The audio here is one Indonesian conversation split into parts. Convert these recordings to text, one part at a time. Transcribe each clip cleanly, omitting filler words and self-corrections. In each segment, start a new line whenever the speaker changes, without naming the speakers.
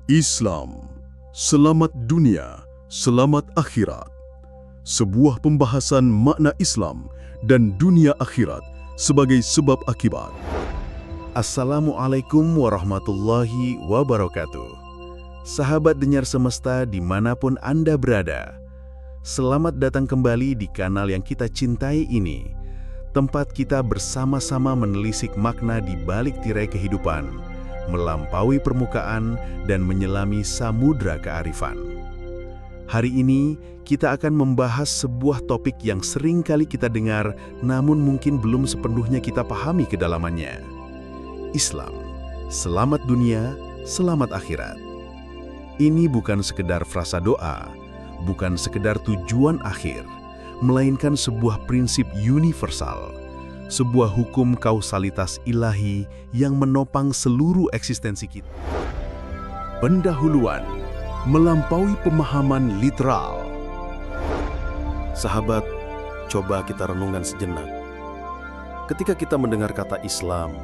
Islam, selamat dunia, selamat akhirat. Sebuah pembahasan makna Islam dan dunia akhirat sebagai sebab akibat.
Assalamualaikum warahmatullahi wabarakatuh. Sahabat dengar semesta dimanapun Anda berada, selamat datang kembali di kanal yang kita cintai ini, tempat kita bersama-sama menelisik makna di balik tirai kehidupan, melampaui permukaan dan menyelami samudra kearifan. Hari ini kita akan membahas sebuah topik yang sering kali kita dengar namun mungkin belum sepenuhnya kita pahami kedalamannya. Islam, selamat dunia, selamat akhirat. Ini bukan sekedar frasa doa, bukan sekedar tujuan akhir, melainkan sebuah prinsip universal, sebuah hukum kausalitas ilahi yang menopang seluruh eksistensi kita.
Pendahuluan melampaui pemahaman literal.
Sahabat, coba kita renungkan sejenak. Ketika kita mendengar kata Islam,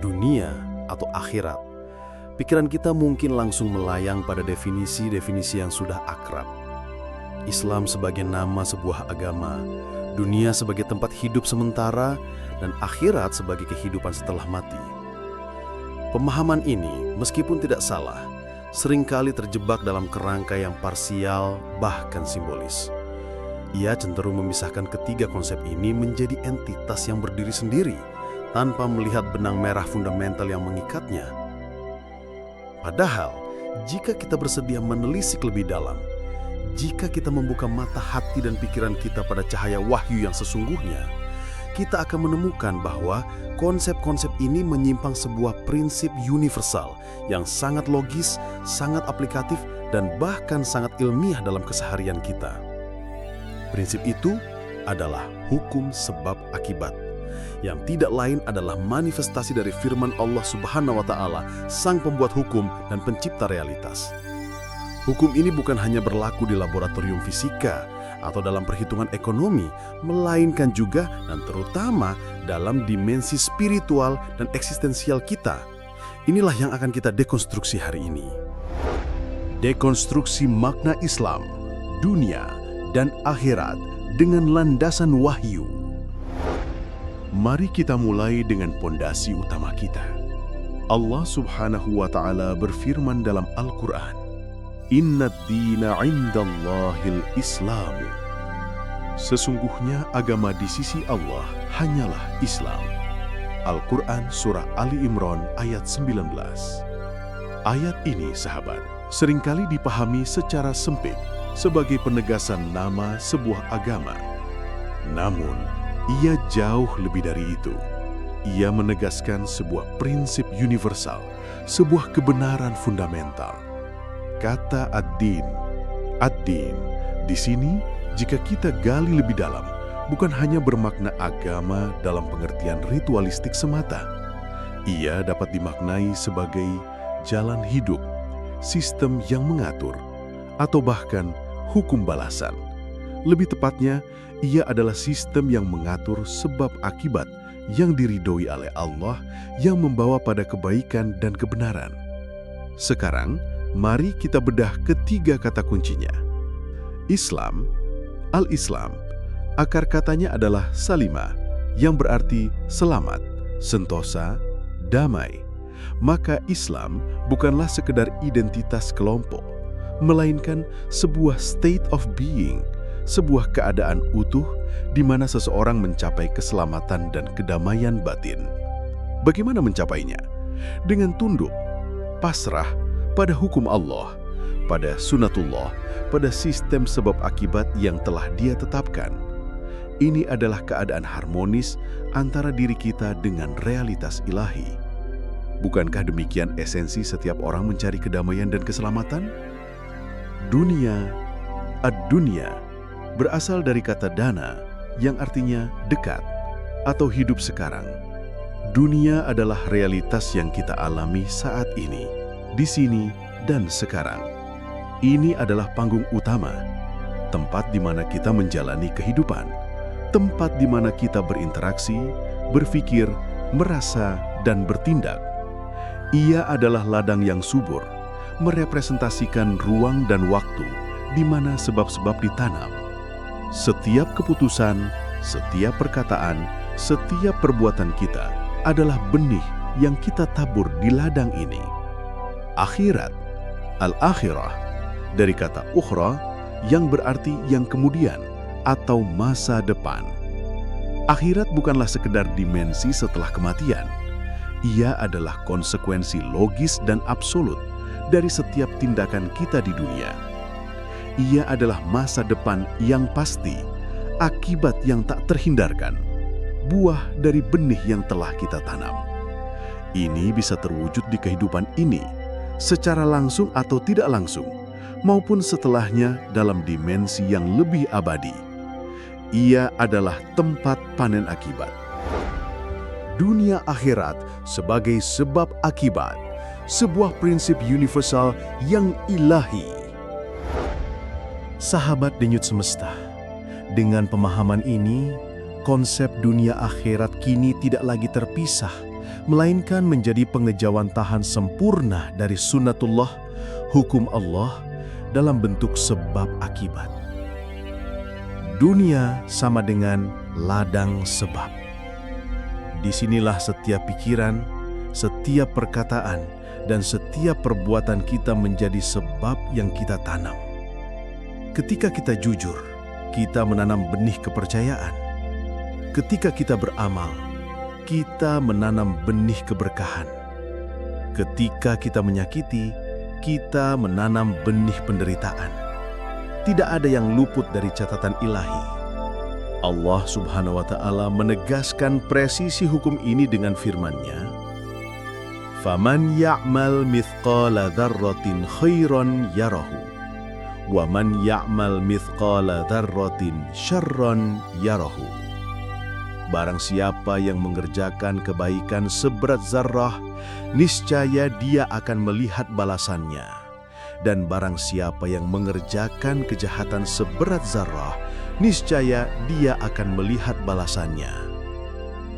dunia, atau akhirat, pikiran kita mungkin langsung melayang pada definisi-definisi yang sudah akrab. Islam sebagai nama sebuah agama, dunia sebagai tempat hidup sementara, dan akhirat sebagai kehidupan setelah mati. Pemahaman ini, meskipun tidak salah, seringkali terjebak dalam kerangka yang parsial, bahkan simbolis. Ia cenderung memisahkan ketiga konsep ini menjadi entitas yang berdiri sendiri, tanpa melihat benang merah fundamental yang mengikatnya. Padahal, jika kita bersedia menelisik lebih dalam, jika kita membuka mata hati dan pikiran kita pada cahaya wahyu yang sesungguhnya, kita akan menemukan bahwa konsep-konsep ini menyimpang sebuah prinsip universal yang sangat logis, sangat aplikatif, dan bahkan sangat ilmiah dalam keseharian kita. Prinsip itu adalah hukum sebab akibat, yang tidak lain adalah manifestasi dari firman Allah Subhanahu wa Ta'ala, Sang Pembuat Hukum dan Pencipta Realitas. Hukum ini bukan hanya berlaku di laboratorium fisika atau dalam perhitungan ekonomi, melainkan juga dan terutama dalam dimensi spiritual dan eksistensial kita. Inilah yang akan kita dekonstruksi hari ini.
Dekonstruksi makna Islam, dunia, dan akhirat dengan landasan wahyu. Mari kita mulai dengan pondasi utama kita. Allah Subhanahu wa Ta'ala berfirman dalam Al-Quran, Inna ad-dina 'indallahil Islam. Sesungguhnya agama di sisi Allah hanyalah Islam. Al-Quran Surah Ali Imran ayat 19. Ayat ini, sahabat, seringkali dipahami secara sempit sebagai penegasan nama sebuah agama. Namun, ia jauh lebih dari itu. Ia menegaskan sebuah prinsip universal, sebuah kebenaran fundamental. Kata ad-din di sini jika kita gali lebih dalam, bukan hanya bermakna agama dalam pengertian ritualistik semata. Ia dapat dimaknai sebagai jalan hidup, sistem yang mengatur, atau bahkan hukum balasan. Lebih tepatnya, ia adalah sistem yang mengatur sebab akibat yang diridhoi oleh Allah yang membawa pada kebaikan dan kebenaran. Sekarang, mari kita bedah ketiga kata kuncinya. Islam, al-Islam, akar katanya adalah salima, yang berarti selamat, sentosa, damai. Maka Islam bukanlah sekedar identitas kelompok, melainkan sebuah state of being, sebuah keadaan utuh di mana seseorang mencapai keselamatan dan kedamaian batin. Bagaimana mencapainya? Dengan tunduk, pasrah, pada hukum Allah, pada sunatullah, pada sistem sebab akibat yang telah Dia tetapkan. Ini adalah keadaan harmonis antara diri kita dengan realitas ilahi. Bukankah demikian esensi setiap orang mencari kedamaian dan keselamatan? Dunia, ad-dunya, berasal dari kata dana yang artinya dekat atau hidup sekarang. Dunia adalah realitas yang kita alami saat ini, di sini dan sekarang. Ini adalah panggung utama, tempat di mana kita menjalani kehidupan, tempat di mana kita berinteraksi, berpikir, merasa, dan bertindak. Ia adalah ladang yang subur, merepresentasikan ruang dan waktu di mana sebab-sebab ditanam. Setiap keputusan, setiap perkataan, setiap perbuatan kita adalah benih yang kita tabur di ladang ini. Akhirat, al-akhirah, dari kata ukhra yang berarti yang kemudian atau masa depan. Akhirat bukanlah sekedar dimensi setelah kematian. Ia adalah konsekuensi logis dan absolut dari setiap tindakan kita di dunia. Ia adalah masa depan yang pasti, akibat yang tak terhindarkan, buah dari benih yang telah kita tanam. Ini bisa terwujud di kehidupan ini, secara langsung atau tidak langsung, maupun setelahnya dalam dimensi yang lebih abadi. Ia adalah tempat panen akibat. Dunia akhirat sebagai sebab akibat, sebuah prinsip universal yang ilahi. Sahabat denyut semesta, dengan pemahaman ini, konsep dunia akhirat kini tidak lagi terpisah, melainkan menjadi pengejawantahan sempurna dari sunnatullah, hukum Allah, dalam bentuk sebab akibat. Dunia sama dengan ladang sebab. Disinilah setiap pikiran, setiap perkataan, dan setiap perbuatan kita menjadi sebab yang kita tanam. Ketika kita jujur, kita menanam benih kepercayaan. Ketika kita beramal, kita menanam benih keberkahan. Ketika kita menyakiti, kita menanam benih penderitaan. Tidak ada yang luput dari catatan ilahi. Allah Subhanahu wa Ta'ala menegaskan presisi hukum ini dengan firman-Nya, "Faman ya'mal mithqala dzarratin khairan yarahu, wa man ya'mal mithqala dzarratin syarran yarahu." Barang siapa yang mengerjakan kebaikan seberat zarrah, niscaya dia akan melihat balasannya. Dan barang siapa yang mengerjakan kejahatan seberat zarrah, niscaya dia akan melihat balasannya.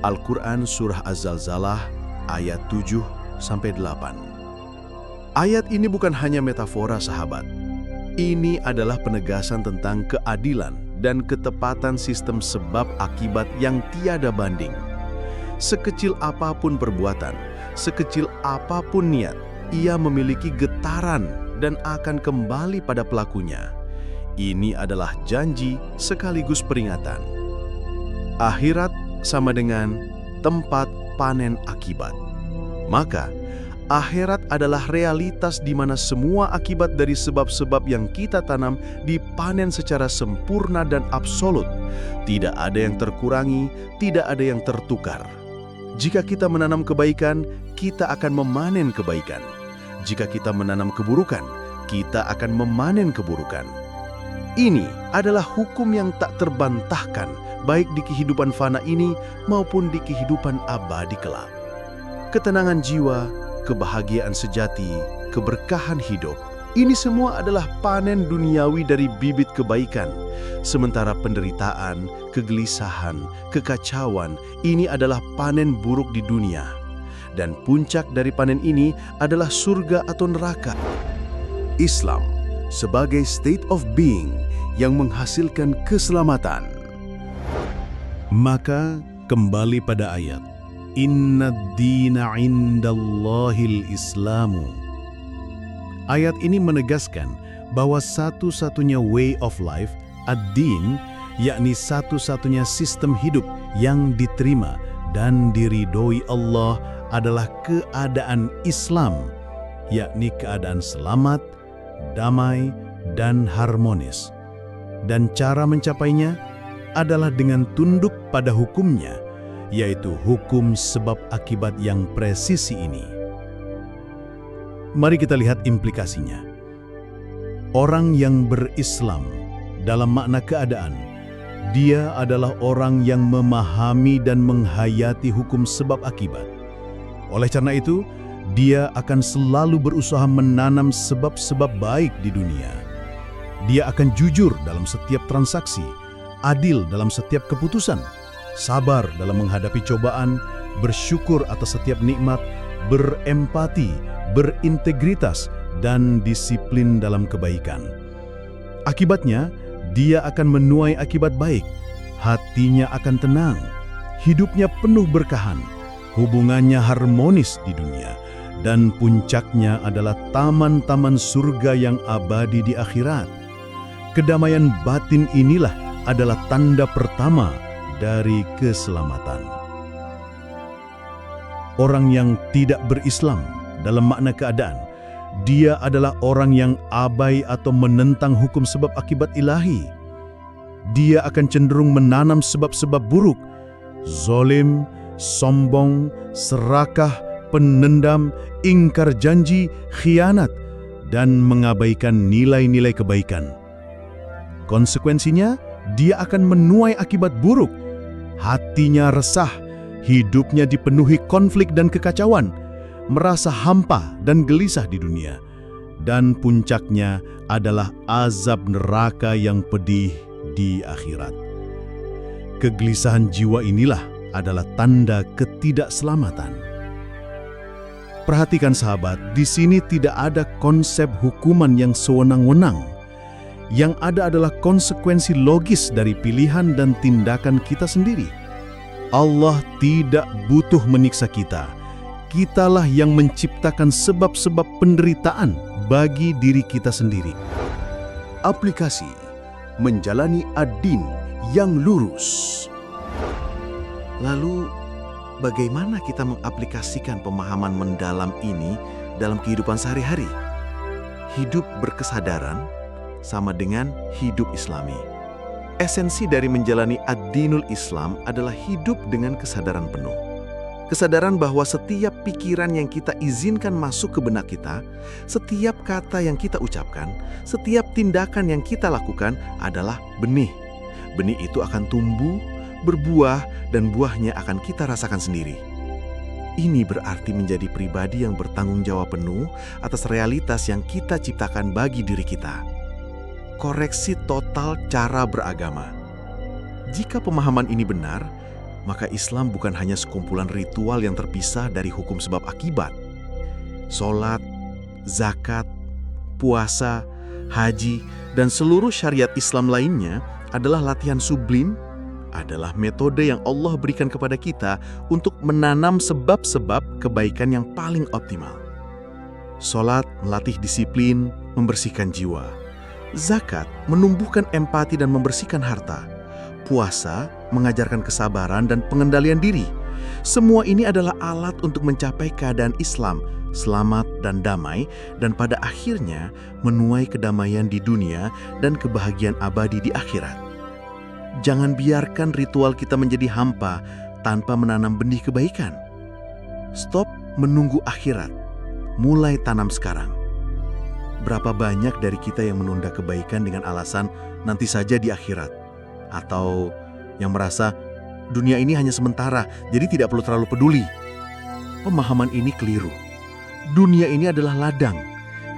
Al-Quran Surah Az-Zalzalah ayat 7-8. Ayat ini bukan hanya metafora, sahabat. Ini adalah penegasan tentang keadilan dan ketepatan sistem sebab akibat yang tiada banding. Sekecil apapun perbuatan, sekecil apapun niat, ia memiliki getaran dan akan kembali pada pelakunya. Ini adalah janji sekaligus peringatan. Akhirat sama dengan tempat panen akibat. Maka, akhirat adalah realitas di mana semua akibat dari sebab-sebab yang kita tanam dipanen secara sempurna dan absolut. Tidak ada yang terkurangi, tidak ada yang tertukar. Jika kita menanam kebaikan, kita akan memanen kebaikan. Jika kita menanam keburukan, kita akan memanen keburukan. Ini adalah hukum yang tak terbantahkan, baik di kehidupan fana ini maupun di kehidupan abadi kelak. Ketenangan jiwa, kebahagiaan sejati, keberkahan hidup, ini semua adalah panen duniawi dari bibit kebaikan. Sementara penderitaan, kegelisahan, kekacauan, ini adalah panen buruk di dunia. Dan puncak dari panen ini adalah surga atau neraka. Islam sebagai state of being yang menghasilkan keselamatan. Maka kembali pada ayat, Inna ad-dina 'indallahil Islamu. Ayat ini menegaskan bahwa satu-satunya way of life, ad-din, yakni satu-satunya sistem hidup yang diterima dan diridhoi Allah adalah keadaan Islam, yakni keadaan selamat, damai, dan harmonis. Dan cara mencapainya adalah dengan tunduk pada hukumnya, yaitu hukum sebab akibat yang presisi ini. Mari kita lihat implikasinya. Orang yang berislam dalam makna keadaan, dia adalah orang yang memahami dan menghayati hukum sebab akibat. Oleh karena itu, dia akan selalu berusaha menanam sebab-sebab baik di dunia. Dia akan jujur dalam setiap transaksi, adil dalam setiap keputusan, sabar dalam menghadapi cobaan, bersyukur atas setiap nikmat, berempati, berintegritas,
dan disiplin dalam kebaikan. Akibatnya, dia akan menuai akibat baik, hatinya akan tenang, hidupnya penuh berkahan, hubungannya harmonis di dunia, dan puncaknya adalah taman-taman surga yang abadi di akhirat. Kedamaian batin inilah adalah tanda pertama dari keselamatan. Orang yang tidak berislam dalam makna keadaan, dia adalah orang yang abai atau menentang hukum sebab akibat ilahi. Dia akan cenderung menanam sebab-sebab buruk, zalim, sombong, serakah, penendam, ingkar janji, khianat, dan mengabaikan nilai-nilai kebaikan. Konsekuensinya, dia akan menuai akibat buruk. Hatinya resah, hidupnya dipenuhi konflik dan kekacauan, merasa hampa dan gelisah di dunia. Dan puncaknya adalah azab neraka yang pedih di akhirat. Kegelisahan jiwa inilah adalah tanda ketidakselamatan. Perhatikan sahabat, di sini tidak ada konsep hukuman yang sewenang-wenang. Yang ada adalah konsekuensi logis dari pilihan dan tindakan kita sendiri. Allah tidak butuh menyiksa kita. Kitalah yang menciptakan sebab-sebab penderitaan bagi diri kita sendiri.
Aplikasi menjalani ad-din yang lurus.
Lalu, bagaimana kita mengaplikasikan pemahaman mendalam ini dalam kehidupan sehari-hari? Hidup berkesadaran sama dengan hidup Islami. Esensi dari menjalani ad-dinul Islam adalah hidup dengan kesadaran penuh. Kesadaran bahwa setiap pikiran yang kita izinkan masuk ke benak kita, setiap kata yang kita ucapkan, setiap tindakan yang kita lakukan adalah benih. Benih itu akan tumbuh, berbuah, dan buahnya akan kita rasakan sendiri. Ini berarti menjadi pribadi yang bertanggung jawab penuh atas realitas yang kita ciptakan bagi diri kita. Koreksi total cara beragama. Jika pemahaman ini benar, maka Islam bukan hanya sekumpulan ritual yang terpisah dari hukum sebab akibat. Salat, zakat, puasa, haji, dan seluruh syariat Islam lainnya adalah latihan sublim, adalah metode yang Allah berikan kepada kita untuk menanam sebab-sebab kebaikan yang paling optimal. Salat melatih disiplin, membersihkan jiwa. Zakat menumbuhkan empati dan membersihkan harta. Puasa mengajarkan kesabaran dan pengendalian diri. Semua ini adalah alat untuk mencapai keadaan Islam, selamat dan damai, dan pada akhirnya menuai kedamaian di dunia dan kebahagiaan abadi di akhirat. Jangan biarkan ritual kita menjadi hampa tanpa menanam benih kebaikan. Stop menunggu akhirat. Mulai tanam sekarang. Berapa banyak dari kita yang menunda kebaikan dengan alasan nanti saja di akhirat, atau yang merasa dunia ini hanya sementara, jadi tidak perlu terlalu peduli. Pemahaman ini keliru. Dunia ini adalah ladang.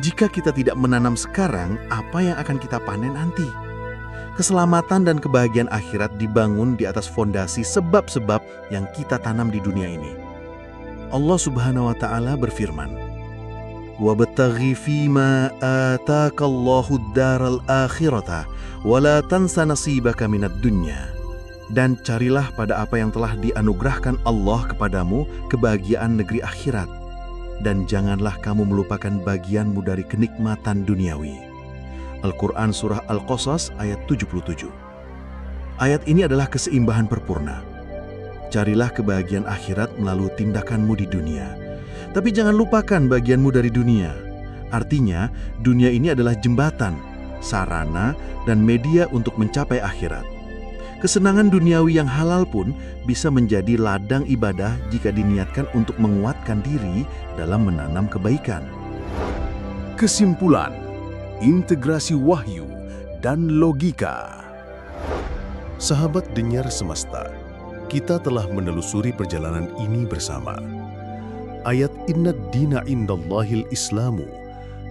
Jika kita tidak menanam sekarang, apa yang akan kita panen nanti? Keselamatan dan kebahagiaan akhirat dibangun di atas fondasi sebab-sebab yang kita tanam di dunia ini. Allah Subhanahu wa Ta'ala berfirman, وَابْتَغِ فِيمَا آتَاكَ اللَّهُ الدَّارَ الْآخِرَةَ وَلَا تَنْسَ نَصِيبَكَ مِنَ الدُّنْيَا. Dan carilah pada apa yang telah dianugerahkan Allah kepadamu kebahagiaan negeri akhirat, dan janganlah kamu melupakan bagianmu dari kenikmatan duniawi. Al-Quran Surah Al-Qasas ayat 77. Ayat ini adalah keseimbangan perpurna. Carilah kebahagiaan akhirat melalui tindakanmu di dunia. Tapi jangan lupakan bagianmu dari dunia. Artinya, dunia ini adalah jembatan, sarana, dan media untuk mencapai akhirat. Kesenangan duniawi yang halal pun bisa menjadi ladang ibadah jika diniatkan untuk menguatkan diri dalam menanam kebaikan.
Kesimpulan, integrasi wahyu dan logika. Sahabat dengar semesta, kita telah menelusuri perjalanan ini bersama. Ayat Inna dina indallahil islamu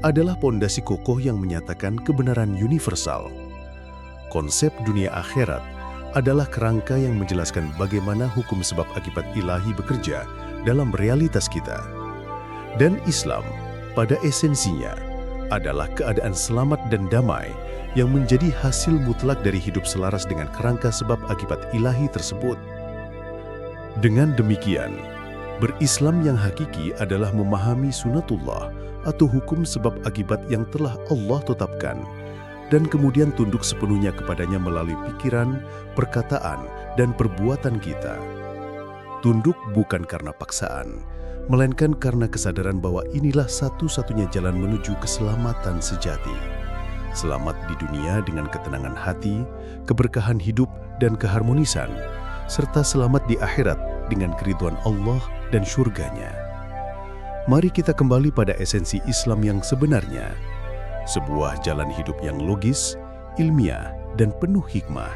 adalah pondasi kokoh yang menyatakan kebenaran universal. Konsep dunia akhirat adalah kerangka yang menjelaskan bagaimana hukum sebab akibat ilahi bekerja dalam realitas kita. Dan Islam pada esensinya adalah keadaan selamat dan damai yang menjadi hasil mutlak dari hidup selaras dengan kerangka sebab akibat ilahi tersebut. Dengan demikian, berislam yang hakiki adalah memahami sunatullah atau hukum sebab akibat yang telah Allah tetapkan dan kemudian tunduk sepenuhnya kepadanya melalui pikiran, perkataan, dan perbuatan kita. Tunduk bukan karena paksaan, melainkan karena kesadaran bahwa inilah satu-satunya jalan menuju keselamatan sejati. Selamat di dunia dengan ketenangan hati, keberkahan hidup, dan keharmonisan, serta selamat di akhirat dengan keridhaan Allah dan syurganya. Mari kita kembali pada esensi Islam yang sebenarnya, sebuah jalan hidup yang logis, ilmiah, dan penuh hikmah.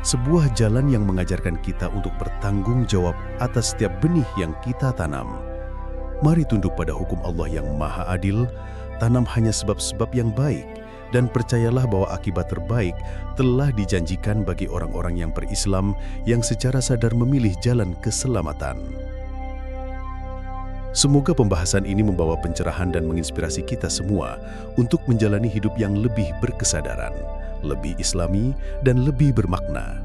Sebuah jalan yang mengajarkan kita untuk bertanggung jawab atas setiap benih yang kita tanam. Mari tunduk pada hukum Allah yang Maha Adil, tanam hanya sebab-sebab yang baik, dan percayalah bahwa akibat terbaik telah dijanjikan bagi orang-orang yang berislam yang secara sadar memilih jalan keselamatan. Semoga pembahasan ini membawa pencerahan dan menginspirasi kita semua untuk menjalani hidup yang lebih berkesadaran, lebih islami, dan lebih bermakna.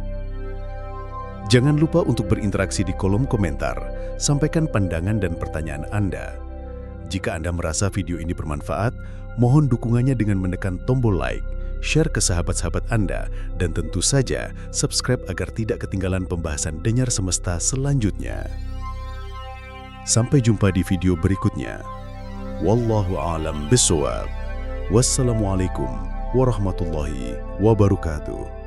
Jangan lupa untuk berinteraksi di kolom komentar, sampaikan pandangan dan pertanyaan Anda. Jika Anda merasa video ini bermanfaat, mohon dukungannya dengan menekan tombol like, share ke sahabat-sahabat Anda, dan tentu saja subscribe agar tidak ketinggalan pembahasan Denyar Semesta selanjutnya. Sampai jumpa di video berikutnya. Wallahu a'lam bishawab. Wassalamualaikum warahmatullahi wabarakatuh.